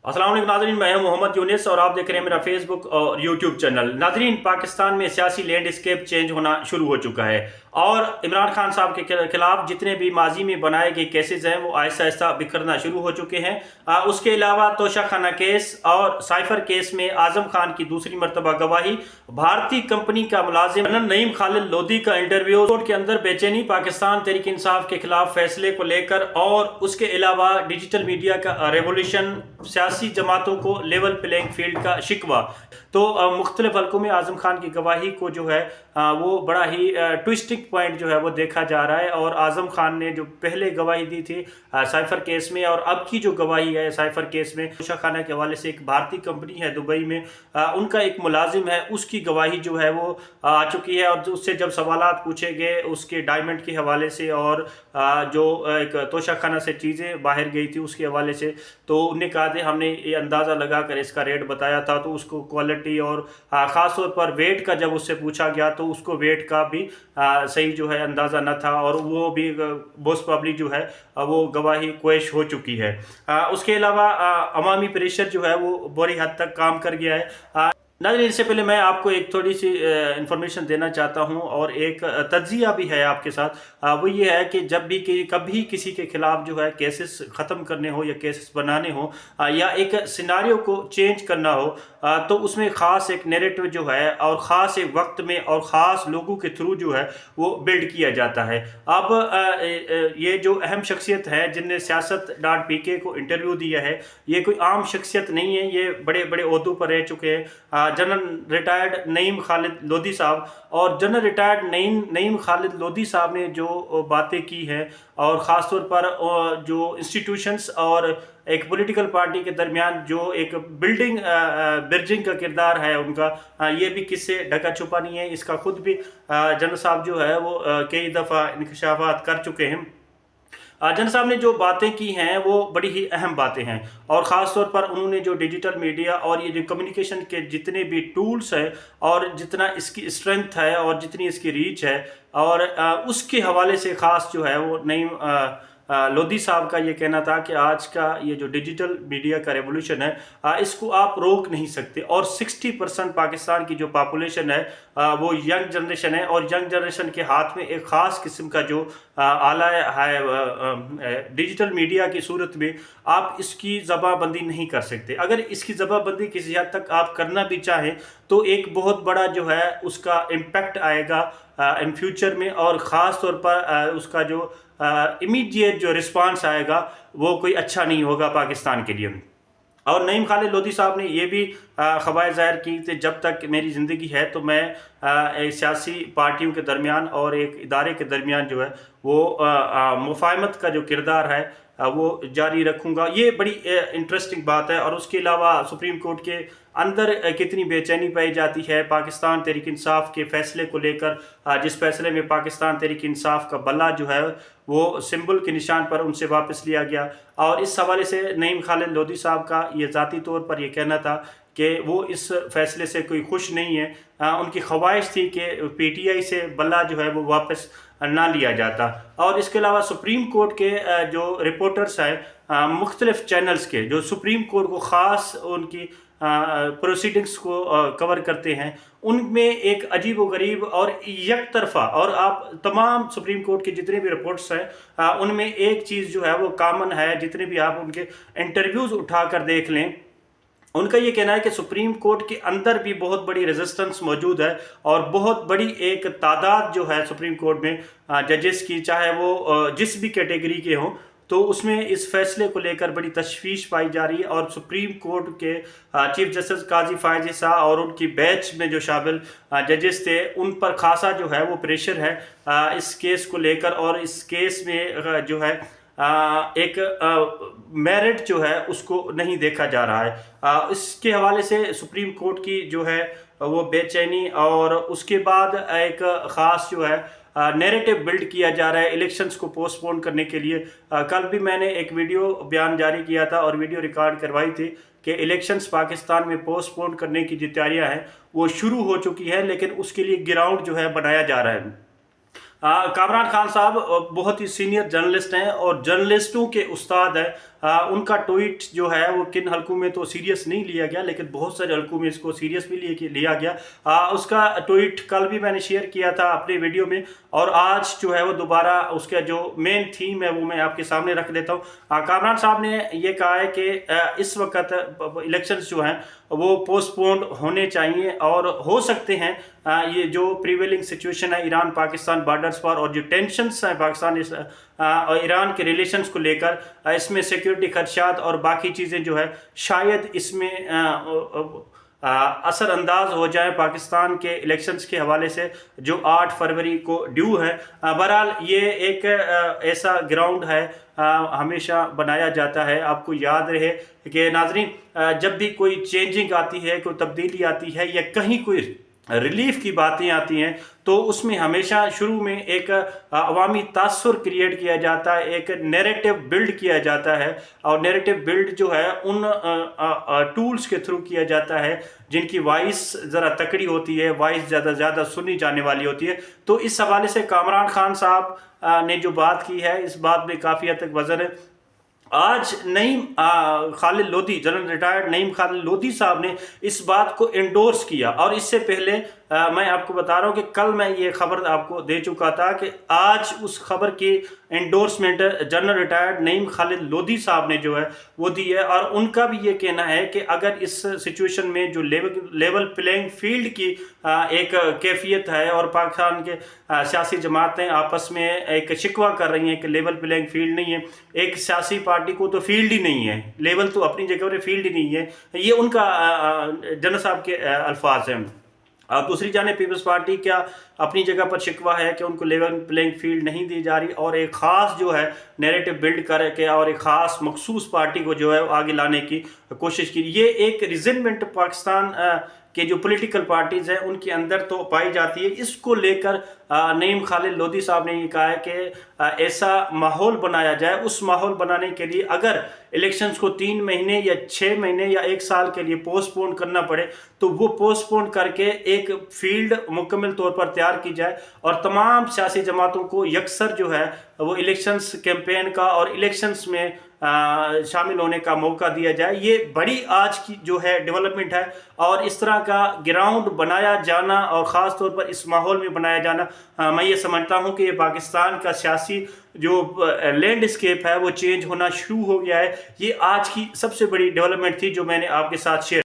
अस्सलाम वालेकुम नाज़रीन, मैं हूं मोहम्मद यूनिस और आप देख रहे हैं मेरा फेसबुक और यूट्यूब चैनल। नाज़रीन, पाकिस्तान में सियासी लैंडस्केप चेंज होना शुरू हो चुका है और इमरान खान साहब के खिलाफ जितने भी माजी में बनाए गए केसेस हैं वो आहिस्ता आहिस्ता बिखरना शुरू हो चुके हैं। उसके अलावा तोशाखाना केस और साइफर केस में आजम खान की दूसरी मरतबा गवाही, भारतीय कंपनी का मुलाजिम नईम खालिद लोधी का इंटरव्यू, कोर्ट के अंदर बेचैनी पाकिस्तान तहरीक इंसाफ के खिलाफ फैसले को लेकर, और उसके अलावा डिजिटल मीडिया का रेवोल्यूशन, सियासी जमातों को लेवल प्लेइंग फील्ड का शिकवा। तो मुख्तलिफ हल्कों में आजम खान की गवाही को जो है वो बड़ा ही ट्विस्टिंग पॉइंट जो है वो देखा जा रहा है। और आजम खान ने जो पहले गवाही दी थी साइफर केस में और अब की जो गवाही है साइफर केस में, तोशाखाना के हवाले से एक भारतीय कंपनी है दुबई में, उनका एक मुलाजिम है, उसकी गवाही जो है वो आ चुकी है। और उससे जब सवालात पूछे गए उसके डायमंड के हवाले से और जो एक तोशाखाना से चीज़ें बाहर गई थी उसके हवाले से, तो उन्हें कहा था हमने ये अंदाज़ा लगा कर इसका रेट बताया था। तो उसको क्वालिटी और ख़ास तौर पर वेट का जब उससे पूछा गया तो उसको वेट का भी सही जो है अंदाज़ा न था, और वो भी मोस्ट प्रॉब्ली जो है वो गवाही क्वेश हो चुकी है। उसके अलावा अवामी प्रेशर जो है वो बड़ी हद तक काम कर गया है। नाज़रीन, इससे पहले मैं आपको एक थोड़ी सी इंफॉर्मेशन देना चाहता हूं और एक तज्जिया भी है आपके साथ। वो ये है कि जब भी कभी किसी के खिलाफ जो है केसेस ख़त्म करने हो या केसेस बनाने हो या एक सिनारियो को चेंज करना हो, तो उसमें ख़ास एक नैरेटिव जो है और ख़ास एक वक्त में और ख़ास लोगों के थ्रू जो है वो बिल्ड किया जाता है। अब ये जो अहम शख्सियत है जिनने siyaasat.pk को इंटरव्यू दिया है, ये कोई आम शख्सियत नहीं है, ये बड़े बड़े ओहदों पर रह चुके हैं। जनरल रिटायर्ड नईम खालिद लोधी साहब, और जनरल रिटायर्ड नईम खालिद लोधी साहब ने जो बातें की हैं, और ख़ास तौर पर जो इंस्टीट्यूशंस और एक पॉलिटिकल पार्टी के दरमियान जो एक ब्रिजिंग का किरदार है उनका, ये भी किससे ढका छुपा नहीं है। इसका खुद भी जनरल साहब जो है वो कई दफ़ा इंकशाफात कर चुके हैं। जनरल साहब ने जो बातें की हैं वो बड़ी ही अहम बातें हैं, और ख़ास तौर पर उन्होंने जो डिजिटल मीडिया और ये जो कम्युनिकेशन के जितने भी टूल्स हैं और जितना इसकी स्ट्रेंथ है और जितनी इसकी रीच है, और उसके हवाले से ख़ास जो है वो नईम लोधी साहब का ये कहना था कि आज का ये जो डिजिटल मीडिया का रेवोल्यूशन है इसको आप रोक नहीं सकते। और 60% पाकिस्तान की जो पॉपुलेशन है वो यंग जनरेशन है, और यंग जनरेशन के हाथ में एक ख़ास किस्म का जो आला है डिजिटल मीडिया की सूरत में, आप इसकी ज़बाबंदी नहीं कर सकते। अगर इसकी ज़बाबंदी किसी हद तक आप करना भी चाहें तो एक बहुत बड़ा जो है उसका इम्पेक्ट आएगा इन फ्यूचर में, और ख़ास तौर पर उसका जो इमीडिएट जो रिस्पांस आएगा वो कोई अच्छा नहीं होगा पाकिस्तान के लिए। और नईम खालिद लोधी साहब ने ये भी ख़वाहिश ज़ाहिर की कि जब तक मेरी ज़िंदगी है तो मैं एक सियासी पार्टियों के दरमियान और एक इदारे के दरमियान जो है वो मुफाहमत का जो किरदार है वो जारी रखूँगा। ये बड़ी इंटरेस्टिंग बात है। और उसके अलावा सुप्रीम कोर्ट के अंदर कितनी बेचैनी पाई जाती है पाकिस्तान तहरीक इंसाफ के फ़ैसले को लेकर, जिस फैसले में पाकिस्तान तहरीक इंसाफ का बल्ला जो है वो सिंबल के निशान पर उनसे वापस लिया गया। और इस हवाले से नईम खालिद लोधी साहब का ये ज़ाती तौर पर यह कहना था कि वो इस फैसले से कोई खुश नहीं है। उनकी ख्वाहिश थी कि PTI से बल्ला जो है वो वापस ना लिया जाता। और इसके अलावा सुप्रीम कोर्ट के जो रिपोर्टर्स हैं मुख्तलिफ चैनल्स के, जो सुप्रीम कोर्ट को ख़ास उनकी प्रोसीडिंग्स को कवर करते हैं, उनमें एक अजीब व गरीब और एक तरफा, और आप तमाम सुप्रीम कोर्ट के जितने भी रिपोर्ट्स हैं उनमें एक चीज़ जो है वो कामन है, जितने भी आप उनके इंटरव्यूज़ उठा कर देख लें, उनका ये कहना है कि सुप्रीम कोर्ट के अंदर भी बहुत बड़ी रेजिस्टेंस मौजूद है, और बहुत बड़ी एक तादाद जो है सुप्रीम कोर्ट में जजेस की, चाहे वो जिस भी कैटेगरी के हों, तो उसमें इस फैसले को लेकर बड़ी तशवीश पाई जा रही है। और सुप्रीम कोर्ट के चीफ जस्टिस काजी फ़ायज़ ईसा और उनकी बैच में जो शामिल जजेस थे, उन पर खासा जो है वो प्रेशर है इस केस को लेकर। और इस केस में जो है एक मेरिट जो है उसको नहीं देखा जा रहा है। इसके हवाले से सुप्रीम कोर्ट की जो है वो बेचैनी, और उसके बाद एक ख़ास जो है नैरेटिव बिल्ड किया जा रहा है इलेक्शंस को पोस्टपोन करने के लिए। कल भी मैंने एक वीडियो बयान जारी किया था और वीडियो रिकॉर्ड करवाई थी कि इलेक्शंस पाकिस्तान में पोस्टपोन करने की जो तैयारियाँ हैं वो शुरू हो चुकी है, लेकिन उसके लिए ग्राउंड जो है बनाया जा रहा है। कामरान खान साहब बहुत ही सीनियर जर्नलिस्ट हैं और जर्नलिस्टों के उस्ताद हैं। उनका ट्वीट जो है वो किन हलकों में तो सीरियस नहीं लिया गया, लेकिन बहुत सारे हलकों में इसको सीरियस भी लिया गया। उसका ट्वीट कल भी मैंने शेयर किया था अपने वीडियो में, और आज जो है वो दोबारा उसका जो मेन थीम है वो मैं आपके सामने रख देता हूँ। कामरान साहब ने ये कहा है कि इस वक्त इलेक्शंस जो हैं वो पोस्टपोन्ड होने चाहिए, और हो सकते हैं ये जो प्रीवेलिंग सिचुएशन है ईरान पाकिस्तान बॉर्डर्स पर, और जो टेंशन्स हैं पाकिस्तान और ईरान के रिलेशंस को लेकर, इसमें सिक्योरिटी खदशात और बाकी चीज़ें जो है शायद इसमें असरअंदाज हो जाए पाकिस्तान के इलेक्शंस के हवाले से जो 8 फरवरी को ड्यू है। बहरहाल ये एक ऐसा ग्राउंड है हमेशा बनाया जाता है। आपको याद रहे कि नाजरीन, जब भी कोई चेंजिंग आती है, कोई तब्दीली आती है, या कहीं कोई रिलीफ की बातें आती हैं, तो उसमें हमेशा शुरू में एक अवामी तासुर क्रिएट किया जाता है, एक नैरेटिव बिल्ड किया जाता है, और नैरेटिव बिल्ड जो है उन टूल्स के थ्रू किया जाता है जिनकी वॉइस ज़रा तकड़ी होती है, वॉइस ज़्यादा सुनी जाने वाली होती है। तो इस हवाले से कामरान खान साहब ने जो बात की है, इस बात में काफ़ी हद तक वज़न है। आज नईम खालिद लोधी, जनरल रिटायर्ड नईम खालिद लोधी साहब ने इस बात को इंडोर्स किया, और इससे पहले मैं आपको बता रहा हूँ कि कल मैं ये खबर आपको दे चुका था कि आज उस खबर की endorsement general retired Naeem Khalid Lodhi साहब ने जो है वो दी है। और उनका भी ये कहना है कि अगर इस सिचुएशन में जो लेवल प्लेइंग फील्ड की एक कैफियत है, और पाकिस्तान के सियासी जमातें आपस में एक शिकवा कर रही हैं कि लेवल प्लेइंग फील्ड नहीं है, एक सियासी पार्टी को तो फील्ड ही नहीं है, लेवल तो अपनी जगह पर फील्ड ही नहीं है, ये उनका जनरल साहब के अल्फाज हैं। दूसरी जाने पीपल्स पार्टी क्या अपनी जगह पर शिकवा है कि उनको लेवल प्लेइंग फील्ड नहीं दी जा रही, और एक ख़ास जो है नैरेटिव बिल्ड करके और एक ख़ास मखसूस पार्टी को जो है आगे लाने की कोशिश की। ये एक रिजेंटमेंट पाकिस्तान के जो पॉलिटिकल पार्टीज़ हैं उनके अंदर तो पाई जाती है। इसको लेकर नईम खालिद लोधी साहब ने ये कहा है कि ऐसा माहौल बनाया जाए। उस माहौल बनाने के लिए अगर इलेक्शंस को 3 महीने या 6 महीने या 1 साल के लिए पोस्टपोन करना पड़े, तो वो पोस्टपोन करके एक फील्ड मुकम्मल तौर पर तैयार की जाए, और तमाम सियासी जमातों को यकसर जो है वो इलेक्शंस कैंपेन का और इलेक्शंस में शामिल होने का मौका दिया जाए। ये बड़ी आज की जो है डेवलपमेंट है, और इस तरह का ग्राउंड बनाया जाना और ख़ास तौर पर इस माहौल में बनाया जाना, मैं ये समझता हूँ कि ये पाकिस्तान का सियासी जो लैंडस्केप है वो चेंज होना शुरू हो गया है। ये आज की सबसे बड़ी डेवलपमेंट थी जो मैंने आपके साथ शेयर